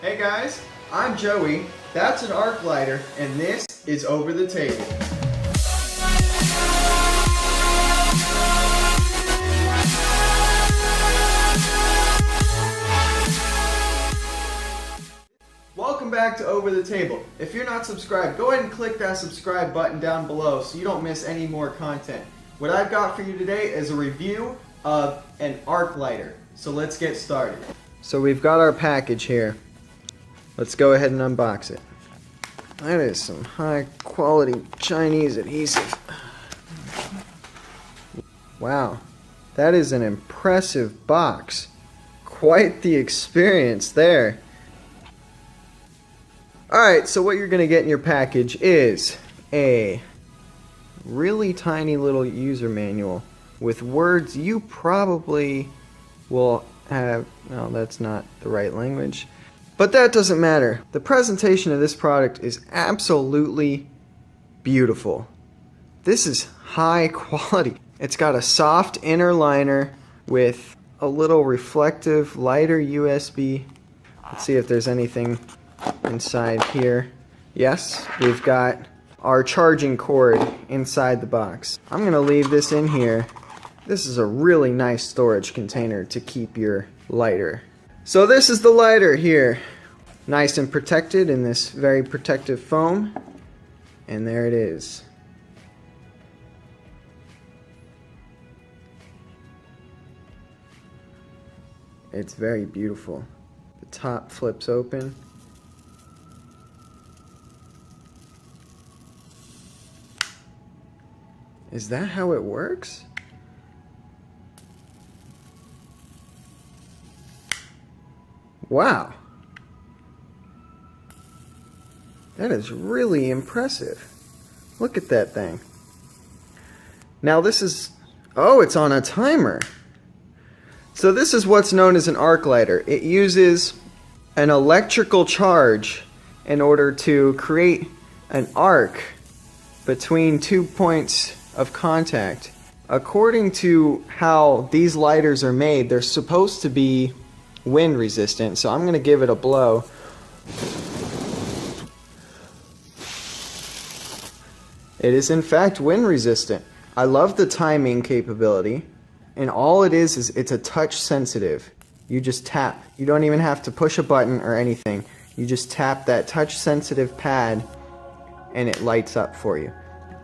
Hey guys, I'm Joey, that's an arc lighter, and this is Over the Table. Welcome back to Over the Table. If you're not subscribed, go ahead and click that subscribe button down below so you don't miss any more content. What I've got for you today is a review of an arc lighter. So let's get started. So we've got our package here. Let's go ahead and unbox it. That is some high quality Chinese adhesive. Wow, that is an impressive box. Quite the experience there. Alright, so what you're going to get in your package is a really tiny little user manual with words you probably will have. No, that's not the right language. But that doesn't matter. The presentation of this product is absolutely beautiful. This is high quality. It's got a soft inner liner with a little reflective lighter USB. Let's see if there's anything inside here. Yes, we've got our charging cord inside the box. I'm gonna leave this in here. This is a really nice storage container to keep your lighter. So this is the lighter here. Nice and protected in this very protective foam. And there it is. It's very beautiful. The top flips open. Is that how it works? Wow. That is really impressive. Look at that thing. Now this is, oh, it's on a timer. So this is what's known as an arc lighter. It uses an electrical charge in order to create an arc between 2 points of contact. According to how these lighters are made, they're supposed to be wind resistant, so I'm going to give it a blow. It is in fact wind resistant. I love the timing capability, and all it is it's a touch sensitive. You just tap. You don't even have to push a button or anything. You just tap that touch sensitive pad and it lights up for you.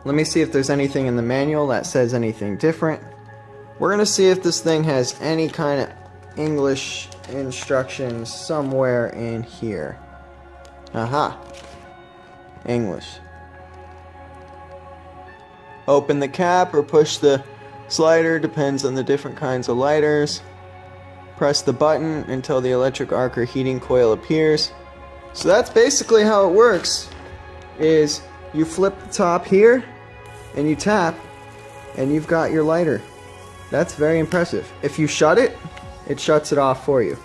Let me see if there's anything in the manual that says anything different. We're gonna see if this thing has any kind of English instructions somewhere in here. Aha. English. Open the cap or push the slider, depends on the different kinds of lighters. Press the button until the electric arc or heating coil appears. So that's basically how it works, is you flip the top here and you tap and you've got your lighter. That's very impressive. If you shut it, it shuts it off for you.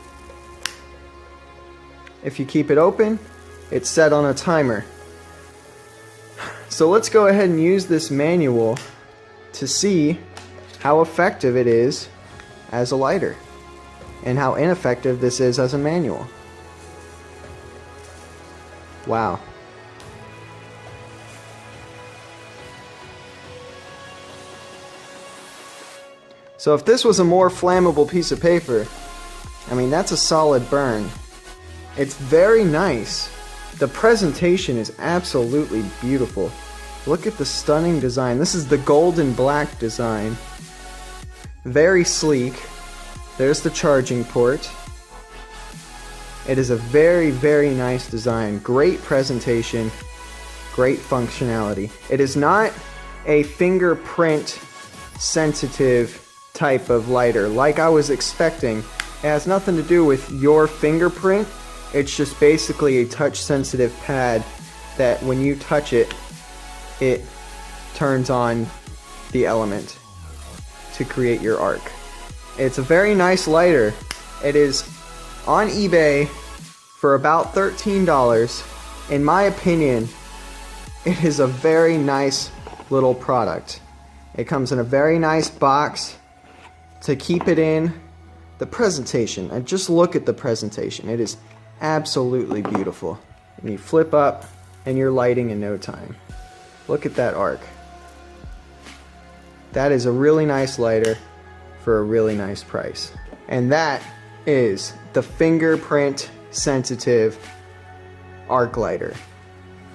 If you keep it open, it's set on a timer. So let's go ahead and use this manual to see how effective it is as a lighter and how ineffective this is as a manual. Wow. So if this was a more flammable piece of paper, I mean, that's a solid burn. It's very nice. The presentation is absolutely beautiful. Look at the stunning design. This is the gold and black design. Very sleek. There's the charging port. It is a very, very nice design. Great presentation. Great functionality. It is not a fingerprint sensitive type of lighter like I was expecting. It has nothing to do with your fingerprint. It's just basically a touch sensitive pad that when you touch it, it turns on the element to create your arc. It's a very nice lighter. It is on eBay for about $13. In my opinion, it is a very nice little product. It comes in a very nice box to keep it in. The presentation, and just look at the presentation. It is absolutely beautiful. And you flip up and you're lighting in no time. Look at that arc. That is a really nice lighter for a really nice price. And that is the Fingerprint sensitive arc lighter.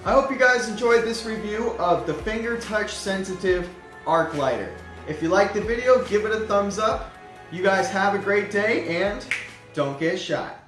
I hope you guys enjoyed this review of the Finger Touch sensitive arc lighter. If you liked the video, give it a thumbs up. You guys have a great day and don't get shot.